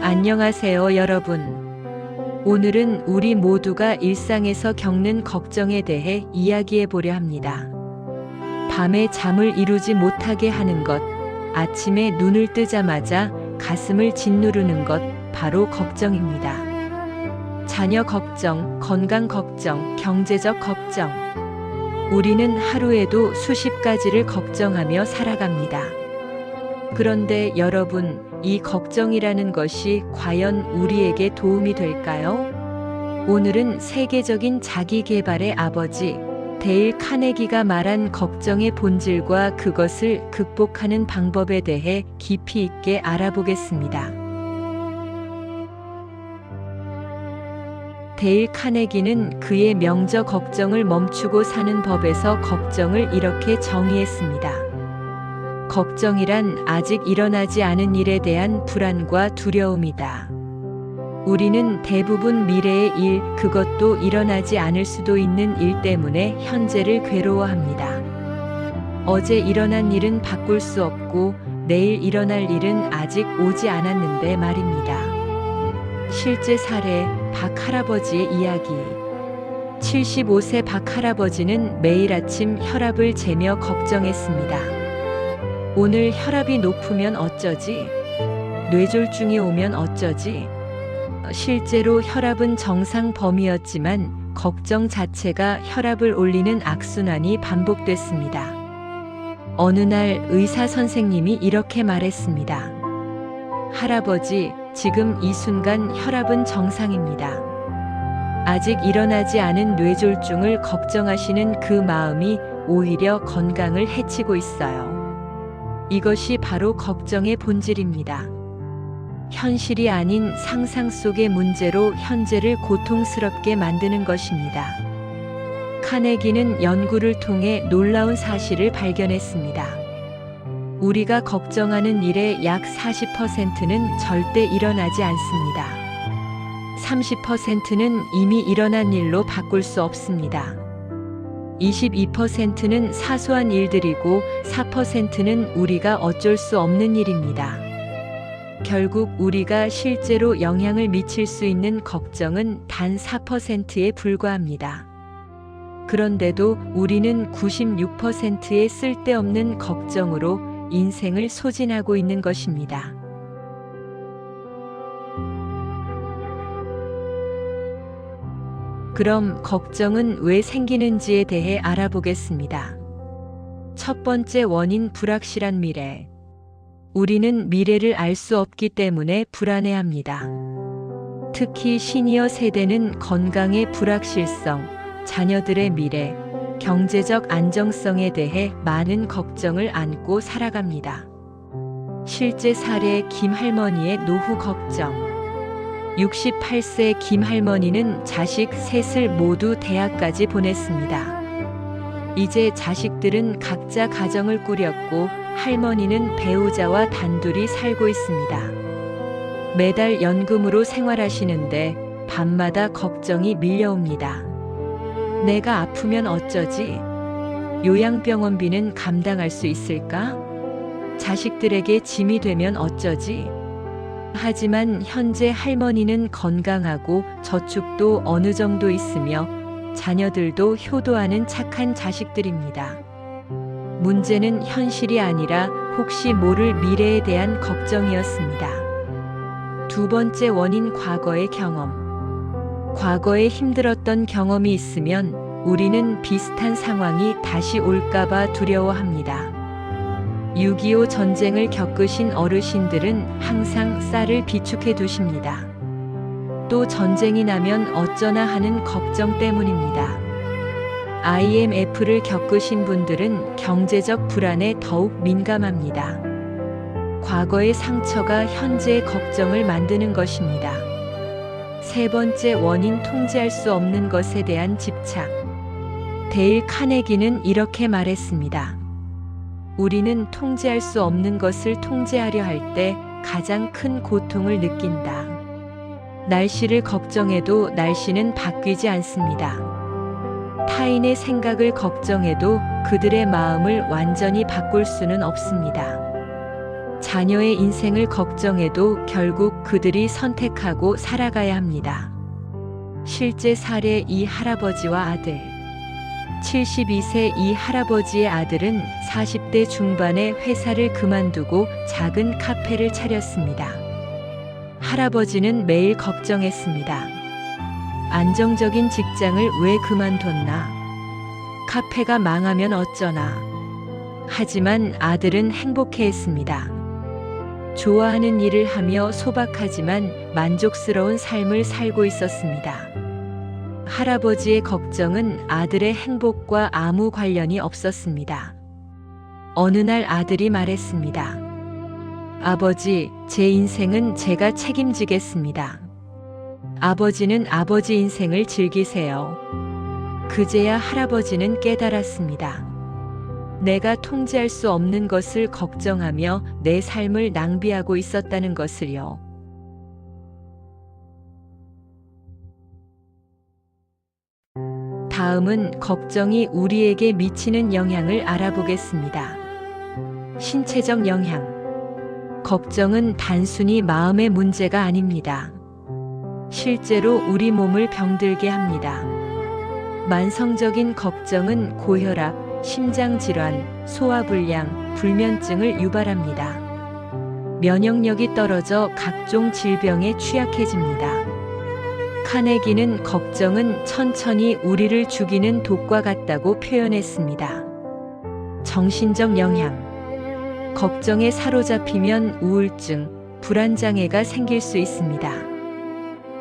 안녕하세요, 여러분. 오늘은 우리 모두가 일상에서 겪는 걱정에 대해 이야기해 보려 합니다. 밤에 잠을 이루지 못하게 하는 것, 아침에 눈을 뜨자마자 가슴을 짓누르는 것, 바로 걱정입니다. 자녀 걱정, 건강 걱정, 경제적 걱정. 우리는 하루에도 수십 가지를 걱정하며 살아갑니다. 그런데 여러분, 이 걱정이라는 것이 과연 우리에게 도움이 될까요? 오늘은 세계적인 자기계발의 아버지, 데일 카네기가 말한 걱정의 본질과 그것을 극복하는 방법에 대해 깊이 있게 알아보겠습니다. 데일 카네기는 그의 명저 걱정을 멈추고 사는 법에서 걱정을 이렇게 정의했습니다. 걱정이란 아직 일어나지 않은 일에 대한 불안과 두려움이다. 우리는 대부분 미래의 일, 그것도 일어나지 않을 수도 있는 일 때문에 현재를 괴로워합니다. 어제 일어난 일은 바꿀 수 없고 내일 일어날 일은 아직 오지 않았는데 말입니다. 실제 사례, 박 할아버지의 이야기. 75세 박 할아버지는 매일 아침 혈압을 재며 걱정했습니다. 오늘 혈압이 높으면 어쩌지? 뇌졸중이 오면 어쩌지? 실제로 혈압은 정상 범위였지만 걱정 자체가 혈압을 올리는 악순환이 반복됐습니다. 어느 날 의사 선생님이 이렇게 말했습니다. 할아버지, 지금 이 순간 혈압은 정상입니다. 아직 일어나지 않은 뇌졸중을 걱정하시는 그 마음이 오히려 건강을 해치고 있어요. 이것이 바로 걱정의 본질입니다. 현실이 아닌 상상 속의 문제로 현재를 고통스럽게 만드는 것입니다. 카네기는 연구를 통해 놀라운 사실을 발견했습니다. 우리가 걱정하는 일의 약 40%는 절대 일어나지 않습니다. 30%는 이미 일어난 일로 바꿀 수 없습니다. 22%는 사소한 일들이고 4%는 우리가 어쩔 수 없는 일입니다. 결국 우리가 실제로 영향을 미칠 수 있는 걱정은 단 4%에 불과합니다. 그런데도 우리는 96%의 쓸데없는 걱정으로 인생을 소진하고 있는 것입니다. 그럼 걱정은 왜 생기는지에 대해 알아보겠습니다. 첫 번째 원인, 불확실한 미래. 우리는 미래를 알 수 없기 때문에 불안해합니다. 특히 시니어 세대는 건강의 불확실성, 자녀들의 미래, 경제적 안정성에 대해 많은 걱정을 안고 살아갑니다. 실제 사례, 김 할머니의 노후 걱정. 68세 김 할머니는 자식 셋을 모두 대학까지 보냈습니다. 이제 자식들은 각자 가정을 꾸렸고 할머니는 배우자와 단둘이 살고 있습니다. 매달 연금으로 생활하시는데 밤마다 걱정이 밀려옵니다. 내가 아프면 어쩌지? 요양병원비는 감당할 수 있을까? 자식들에게 짐이 되면 어쩌지? 하지만 현재 할머니는 건강하고 저축도 어느 정도 있으며 자녀들도 효도하는 착한 자식들입니다. 문제는 현실이 아니라 혹시 모를 미래에 대한 걱정이었습니다. 두 번째 원인, 과거의 경험. 과거에 힘들었던 경험이 있으면 우리는 비슷한 상황이 다시 올까봐 두려워합니다. 6.25 전쟁을 겪으신 어르신들은 항상 쌀을 비축해 두십니다. 또 전쟁이 나면 어쩌나 하는 걱정 때문입니다. IMF를 겪으신 분들은 경제적 불안에 더욱 민감합니다. 과거의 상처가 현재의 걱정을 만드는 것입니다. 세 번째 원인, 통제할 수 없는 것에 대한 집착. 데일 카네기는 이렇게 말했습니다. 우리는 통제할 수 없는 것을 통제하려 할 때 가장 큰 고통을 느낀다. 날씨를 걱정해도 날씨는 바뀌지 않습니다. 타인의 생각을 걱정해도 그들의 마음을 완전히 바꿀 수는 없습니다. 자녀의 인생을 걱정해도 결국 그들이 선택하고 살아가야 합니다. 실제 사례 이 할아버지와 아들. 72세 이 할아버지의 아들은 40대 중반에 회사를 그만두고 작은 카페를 차렸습니다. 할아버지는 매일 걱정했습니다. 안정적인 직장을 왜 그만뒀나? 카페가 망하면 어쩌나? 하지만 아들은 행복해했습니다. 좋아하는 일을 하며 소박하지만 만족스러운 삶을 살고 있었습니다. 할아버지의 걱정은 아들의 행복과 아무 관련이 없었습니다. 어느 날 아들이 말했습니다. 아버지, 제 인생은 제가 책임지겠습니다. 아버지는 아버지 인생을 즐기세요. 그제야 할아버지는 깨달았습니다. 내가 통제할 수 없는 것을 걱정하며 내 삶을 낭비하고 있었다는 것을요. 다음은 걱정이 우리에게 미치는 영향을 알아보겠습니다. 신체적 영향. 걱정은 단순히 마음의 문제가 아닙니다. 실제로 우리 몸을 병들게 합니다. 만성적인 걱정은 고혈압, 심장질환, 소화불량, 불면증을 유발합니다. 면역력이 떨어져 각종 질병에 취약해집니다. 카네기는 걱정은 천천히 우리를 죽이는 독과 같다고 표현했습니다. 정신적 영향. 걱정에 사로잡히면 우울증, 불안장애가 생길 수 있습니다.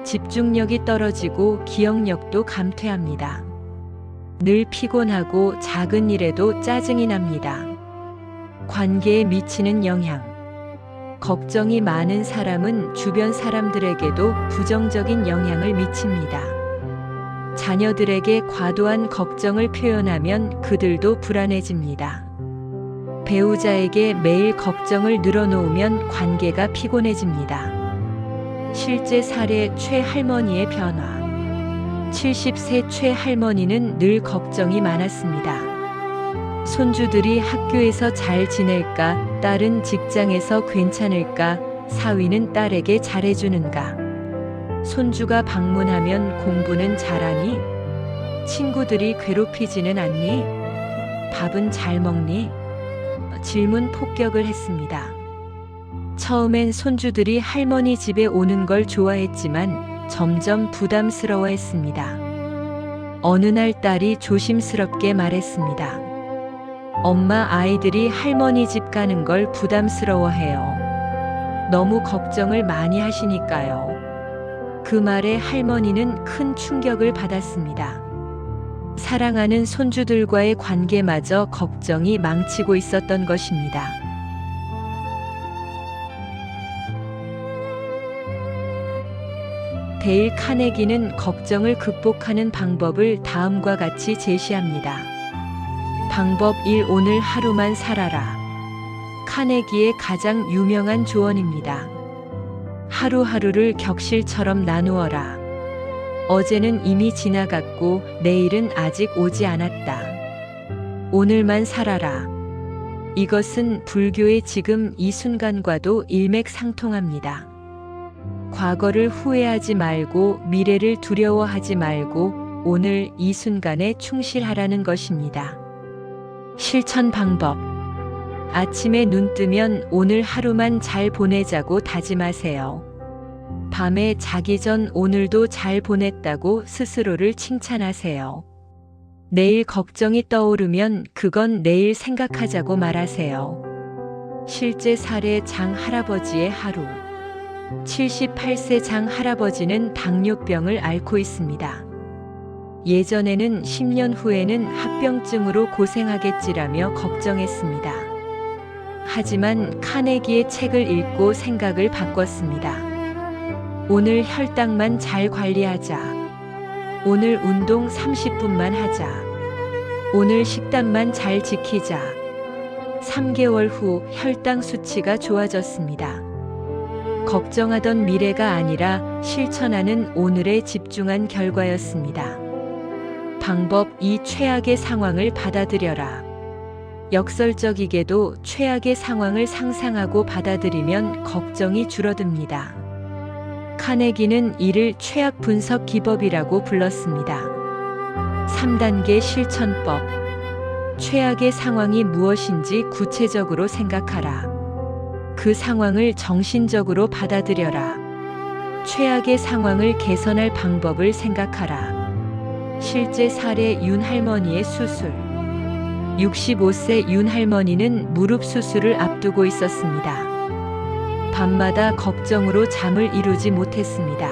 집중력이 떨어지고 기억력도 감퇴합니다. 늘 피곤하고 작은 일에도 짜증이 납니다. 관계에 미치는 영향. 걱정이 많은 사람은 주변 사람들에게도 부정적인 영향을 미칩니다. 자녀들에게 과도한 걱정을 표현하면 그들도 불안해집니다. 배우자에게 매일 걱정을 늘어놓으면 관계가 피곤해집니다. 실제 사례 최할머니의 변화. 70세 최할머니는 늘 걱정이 많았습니다. 손주들이 학교에서 잘 지낼까, 딸은 직장에서 괜찮을까, 사위는 딸에게 잘해주는가, 손주가 방문하면 공부는 잘하니, 친구들이 괴롭히지는 않니, 밥은 잘 먹니? 질문 폭격을 했습니다. 처음엔 손주들이 할머니 집에 오는 걸 좋아했지만 점점 부담스러워했습니다. 어느 날 딸이 조심스럽게 말했습니다. 엄마, 아이들이 할머니 집 가는 걸 부담스러워해요. 너무 걱정을 많이 하시니까요. 그 말에 할머니는 큰 충격을 받았습니다. 사랑하는 손주들과의 관계마저 걱정이 망치고 있었던 것입니다. 데일 카네기는 걱정을 극복하는 방법을 다음과 같이 제시합니다. 방법 1. 오늘 하루만 살아라. 카네기의 가장 유명한 조언입니다. 하루하루를 격실처럼 나누어라. 어제는 이미 지나갔고 내일은 아직 오지 않았다. 오늘만 살아라. 이것은 불교의 지금 이 순간과도 일맥상통합니다. 과거를 후회하지 말고 미래를 두려워하지 말고 오늘 이 순간에 충실하라는 것입니다. 실천 방법. 아침에 눈 뜨면 오늘 하루만 잘 보내자고 다짐하세요. 밤에 자기 전 오늘도 잘 보냈다고 스스로를 칭찬하세요. 내일 걱정이 떠오르면 그건 내일 생각하자고 말하세요. 실제 사례 장 할아버지의 하루. 78세 장 할아버지는 당뇨병을 앓고 있습니다. 예전에는 10년 후에는 합병증으로 고생하겠지라며 걱정했습니다. 하지만 카네기의 책을 읽고 생각을 바꿨습니다. 오늘 혈당만 잘 관리하자. 오늘 운동 30분만 하자. 오늘 식단만 잘 지키자. 3개월 후 혈당 수치가 좋아졌습니다. 걱정하던 미래가 아니라 실천하는 오늘에 집중한 결과였습니다. 방법 2. 최악의 상황을 받아들여라. 역설적이게도 최악의 상황을 상상하고 받아들이면 걱정이 줄어듭니다. 카네기는 이를 최악 분석 기법이라고 불렀습니다. 3단계 실천법. 최악의 상황이 무엇인지 구체적으로 생각하라. 그 상황을 정신적으로 받아들여라. 최악의 상황을 개선할 방법을 생각하라. 실제 사례 윤할머니의 수술. 65세 윤할머니는 무릎 수술을 앞두고 있었습니다. 밤마다 걱정으로 잠을 이루지 못했습니다.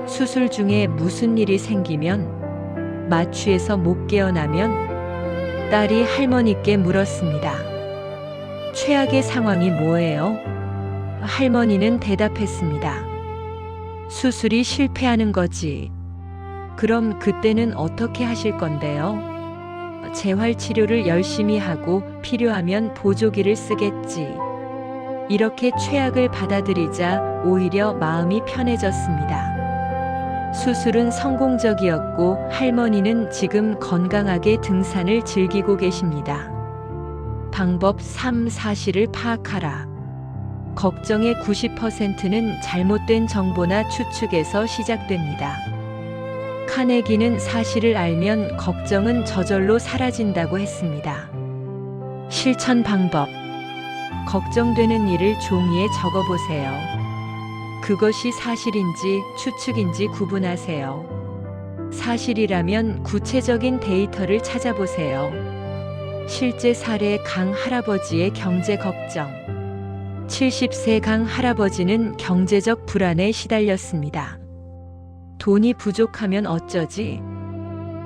수술 중에 무슨 일이 생기면, 마취에서 못 깨어나면 딸이 할머니께 물었습니다. 최악의 상황이 뭐예요? 할머니는 대답했습니다. 수술이 실패하는 거지. 그럼 그때는 어떻게 하실 건데요? 재활 치료를 열심히 하고 필요하면 보조기를 쓰겠지. 이렇게 최악을 받아들이자 오히려 마음이 편해졌습니다. 수술은 성공적이었고 할머니는 지금 건강하게 등산을 즐기고 계십니다. 방법 3. 사실을 파악하라. 걱정의 90%는 잘못된 정보나 추측에서 시작됩니다. 카네기는 사실을 알면 걱정은 저절로 사라진다고 했습니다. 실천 방법. 걱정되는 일을 종이에 적어보세요. 그것이 사실인지 추측인지 구분하세요. 사실이라면 구체적인 데이터를 찾아보세요. 실제 사례 강 할아버지의 경제 걱정. 70세 강 할아버지는 경제적 불안에 시달렸습니다. 돈이 부족하면 어쩌지?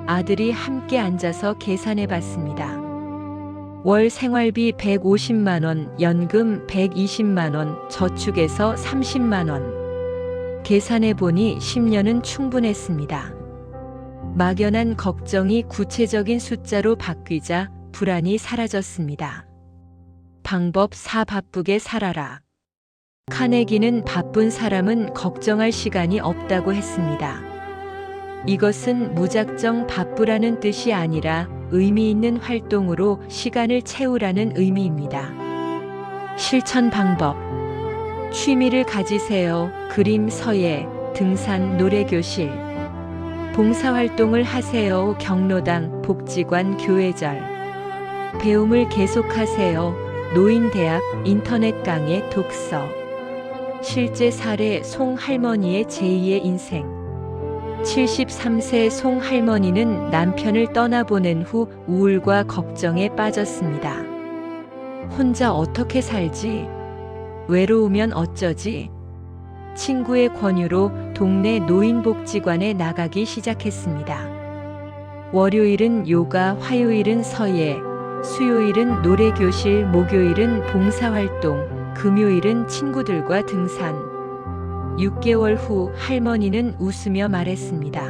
아들이 함께 앉아서 계산해 봤습니다. 월 생활비 150만 원, 연금 120만 원, 저축에서 30만 원. 계산해 보니 10년은 충분했습니다. 막연한 걱정이 구체적인 숫자로 바뀌자 불안이 사라졌습니다. 방법 4. 바쁘게 살아라. 카네기는 바쁜 사람은 걱정할 시간이 없다고 했습니다. 이것은 무작정 바쁘라는 뜻이 아니라 의미 있는 활동으로 시간을 채우라는 의미입니다. 실천 방법. 취미를 가지세요. 그림, 서예, 등산, 노래교실. 봉사활동을 하세요. 경로당, 복지관, 교회절. 배움을 계속하세요. 노인대학, 인터넷 강의, 독서. 실제 사례 송할머니의 제2의 인생. 73세 송할머니는 남편을 떠나보낸 후 우울과 걱정에 빠졌습니다. 혼자 어떻게 살지? 외로우면 어쩌지? 친구의 권유로 동네 노인복지관에 나가기 시작했습니다. 월요일은 요가, 화요일은 서예, 수요일은 노래교실, 목요일은 봉사활동, 금요일은 친구들과 등산. 6개월 후 할머니는 웃으며 말했습니다.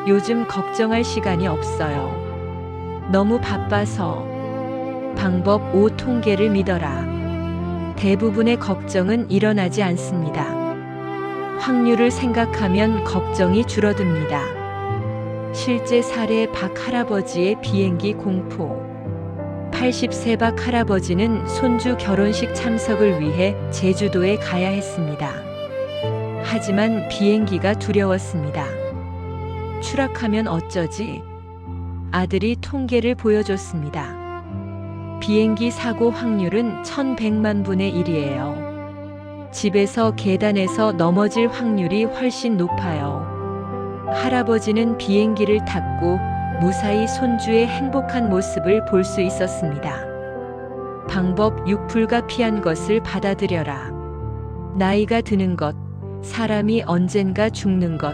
요즘 걱정할 시간이 없어요. 너무 바빠서. 방법 5. 통계를 믿어라. 대부분의 걱정은 일어나지 않습니다. 확률을 생각하면 걱정이 줄어듭니다. 실제 사례 박 할아버지의 비행기 공포. 80세 박 할아버지는 손주 결혼식 참석을 위해 제주도에 가야 했습니다. 하지만 비행기가 두려웠습니다. 추락하면 어쩌지? 아들이 통계를 보여줬습니다. 비행기 사고 확률은 1100만 분의 1이에요. 집에서 계단에서 넘어질 확률이 훨씬 높아요. 할아버지는 비행기를 탔고 무사히 손주의 행복한 모습을 볼 수 있었습니다. 방법 6. 불가피한 것을 받아들여라. 나이가 드는 것, 사람이 언젠가 죽는 것,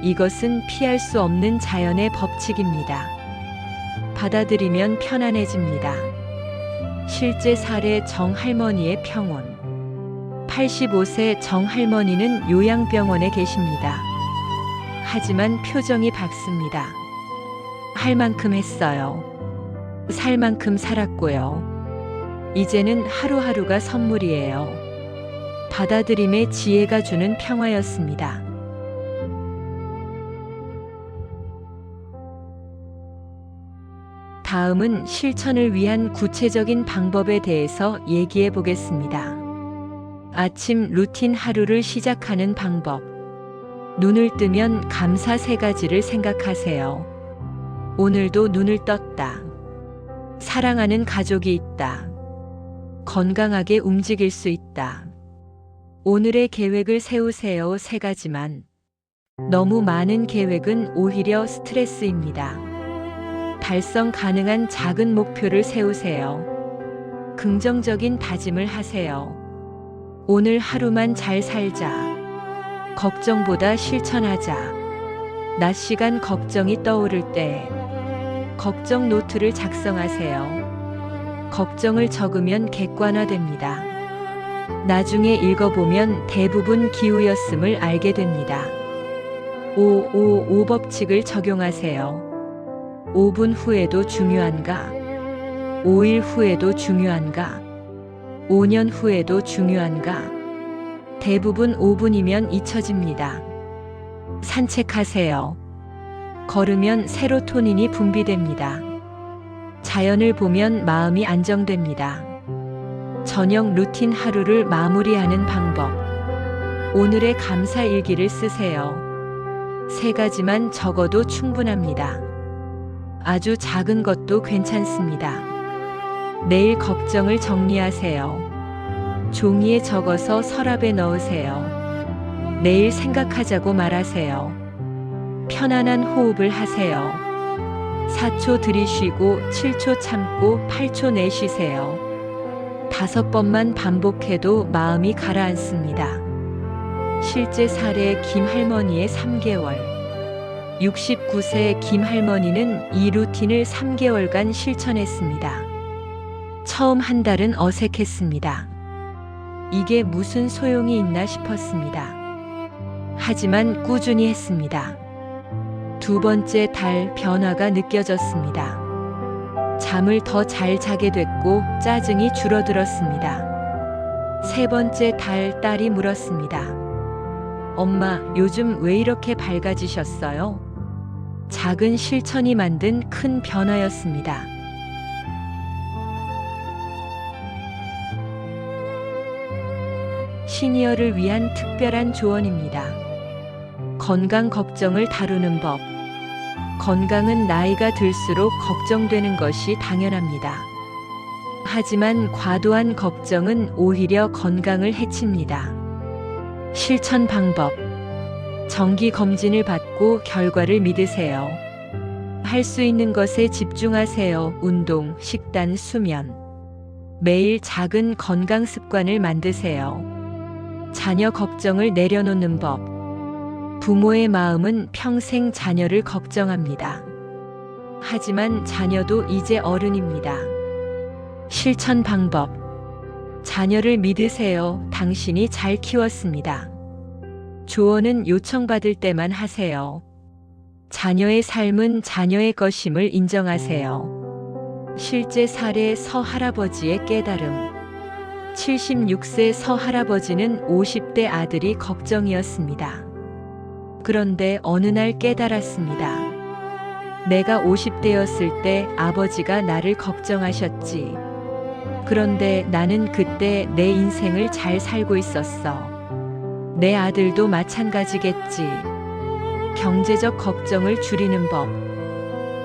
이것은 피할 수 없는 자연의 법칙입니다. 받아들이면 편안해집니다. 실제 사례 정할머니의 평온. 85세 정할머니는 요양병원에 계십니다. 하지만 표정이 밝습니다. 할 만큼 했어요. 살 만큼 살았고요. 이제는 하루하루가 선물이에요. 받아들임의 지혜가 주는 평화였습니다. 다음은 실천을 위한 구체적인 방법에 대해서 얘기해 보겠습니다. 아침 루틴 하루를 시작하는 방법. 눈을 뜨면 감사 3가지를 생각하세요. 오늘도 눈을 떴다. 사랑하는 가족이 있다. 건강하게 움직일 수 있다. 오늘의 계획을 세우세요. 3가지만. 너무 많은 계획은 오히려 스트레스입니다. 달성 가능한 작은 목표를 세우세요. 긍정적인 다짐을 하세요. 오늘 하루만 잘 살자. 걱정보다 실천하자. 낮 시간 걱정이 떠오를 때 걱정 노트를 작성하세요. 걱정을 적으면 객관화됩니다. 나중에 읽어보면 대부분 기우였음을 알게 됩니다. 5 법칙을 적용하세요. 5분 후에도 중요한가? 5일 후에도 중요한가? 5년 후에도 중요한가? 대부분 5분이면 잊혀집니다. 산책하세요. 걸으면 세로토닌이 분비됩니다. 자연을 보면 마음이 안정됩니다. 저녁 루틴 하루를 마무리하는 방법. 오늘의 감사 일기를 쓰세요. 3가지만 적어도 충분합니다. 아주 작은 것도 괜찮습니다. 내일 걱정을 정리하세요. 종이에 적어서 서랍에 넣으세요. 내일 생각하자고 말하세요. 편안한 호흡을 하세요. 4초 들이쉬고 7초 참고 8초 내쉬세요. 5번만 반복해도 마음이 가라앉습니다. 실제 사례 김할머니의 3개월. 69세 김할머니는 이 루틴을 3개월간 실천했습니다. 처음 한 달은 어색했습니다. 이게 무슨 소용이 있나 싶었습니다. 하지만 꾸준히 했습니다. 2번째 달 변화가 느껴졌습니다. 잠을 더 잘 자게 됐고 짜증이 줄어들었습니다. 3번째 달 딸이 물었습니다. 엄마, 요즘 왜 이렇게 밝아지셨어요? 작은 실천이 만든 큰 변화였습니다. 시니어를 위한 특별한 조언입니다. 건강 걱정을 다루는 법. 건강은 나이가 들수록 걱정되는 것이 당연합니다. 하지만 과도한 걱정은 오히려 건강을 해칩니다. 실천 방법. 정기 검진을 받고 결과를 믿으세요. 할 수 있는 것에 집중하세요. 운동, 식단, 수면. 매일 작은 건강 습관을 만드세요. 자녀 걱정을 내려놓는 법. 부모의 마음은 평생 자녀를 걱정합니다. 하지만 자녀도 이제 어른입니다. 실천 방법. 자녀를 믿으세요. 당신이 잘 키웠습니다. 조언은 요청받을 때만 하세요. 자녀의 삶은 자녀의 것임을 인정하세요. 실제 사례 서할아버지의 깨달음. 76세 서할아버지는 50대 아들이 걱정이었습니다. 그런데 어느 날 깨달았습니다. 내가 50대였을 때 아버지가 나를 걱정하셨지. 그런데 나는 그때 내 인생을 잘 살고 있었어. 내 아들도 마찬가지겠지. 경제적 걱정을 줄이는 법.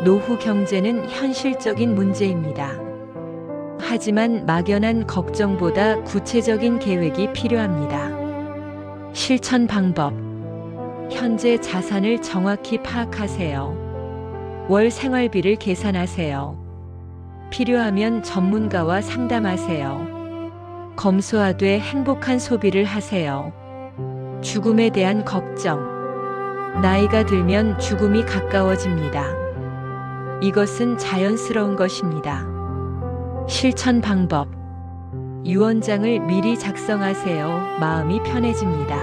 노후 경제는 현실적인 문제입니다. 하지만 막연한 걱정보다 구체적인 계획이 필요합니다. 실천 방법. 현재 자산을 정확히 파악하세요. 월 생활비를 계산하세요. 필요하면 전문가와 상담하세요. 검소하되 행복한 소비를 하세요. 죽음에 대한 걱정. 나이가 들면 죽음이 가까워집니다. 이것은 자연스러운 것입니다. 실천 방법. 유언장을 미리 작성하세요. 마음이 편해집니다.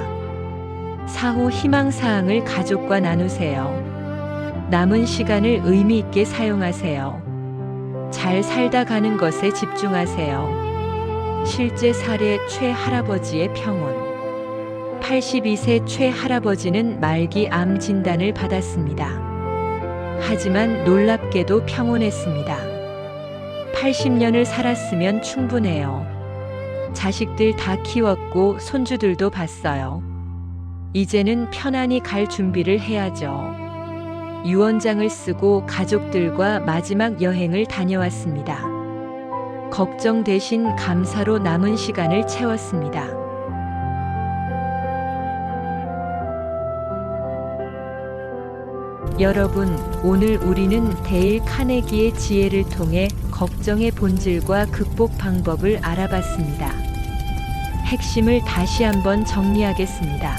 사후 희망사항을 가족과 나누세요. 남은 시간을 의미 있게 사용하세요. 잘 살다 가는 것에 집중하세요. 실제 사례 최할아버지의 평온. 82세 최할아버지는 말기 암 진단을 받았습니다. 하지만 놀랍게도 평온했습니다. 80년을 살았으면 충분해요. 자식들 다 키웠고 손주들도 봤어요. 이제는 편안히 갈 준비를 해야죠. 유언장을 쓰고 가족들과 마지막 여행을 다녀왔습니다. 걱정 대신 감사로 남은 시간을 채웠습니다. 여러분, 오늘 우리는 데일 카네기의 지혜를 통해 걱정의 본질과 극복 방법을 알아봤습니다. 핵심을 다시 한번 정리하겠습니다.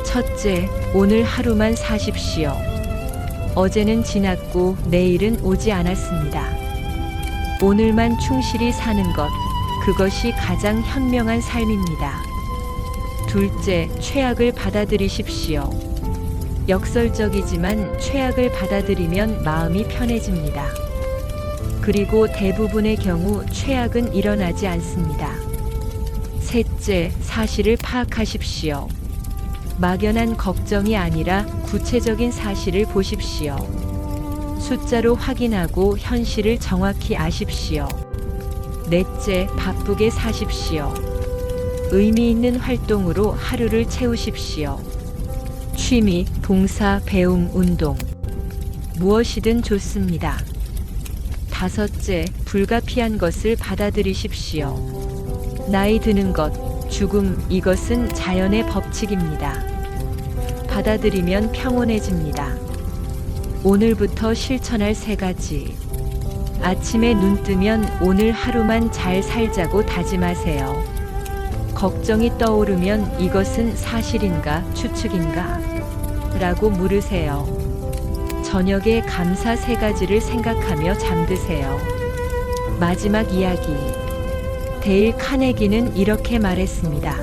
첫째, 오늘 하루만 사십시오. 어제는 지났고 내일은 오지 않았습니다. 오늘만 충실히 사는 것, 그것이 가장 현명한 삶입니다. 둘째, 최악을 받아들이십시오. 역설적이지만 최악을 받아들이면 마음이 편해집니다. 그리고 대부분의 경우 최악은 일어나지 않습니다. 셋째, 사실을 파악하십시오. 막연한 걱정이 아니라 구체적인 사실을 보십시오. 숫자로 확인하고 현실을 정확히 아십시오. 넷째, 바쁘게 사십시오. 의미 있는 활동으로 하루를 채우십시오. 취미, 봉사, 배움, 운동. 무엇이든 좋습니다. 다섯째, 불가피한 것을 받아들이십시오. 나이 드는 것, 죽음, 이것은 자연의 법칙입니다. 받아들이면 평온해집니다. 오늘부터 실천할 3가지. 아침에 눈 뜨면 오늘 하루만 잘 살자고 다짐하세요. 걱정이 떠오르면 이것은 사실인가 추측인가? 라고 물으세요. 저녁에 감사 3가지를 생각하며 잠드세요. 마지막 이야기. 데일 카네기는 이렇게 말했습니다.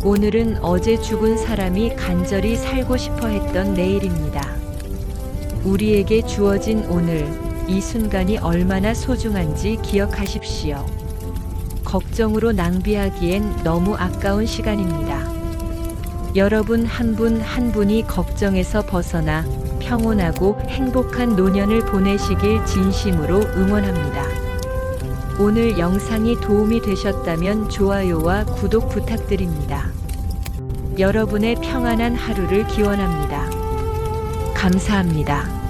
오늘은 어제 죽은 사람이 간절히 살고 싶어 했던 내일입니다. 우리에게 주어진 오늘, 이 순간이 얼마나 소중한지 기억하십시오. 걱정으로 낭비하기엔 너무 아까운 시간입니다. 여러분 한 분 한 분이 걱정에서 벗어나 평온하고 행복한 노년을 보내시길 진심으로 응원합니다. 오늘 영상이 도움이 되셨다면 좋아요와 구독 부탁드립니다. 여러분의 평안한 하루를 기원합니다. 감사합니다.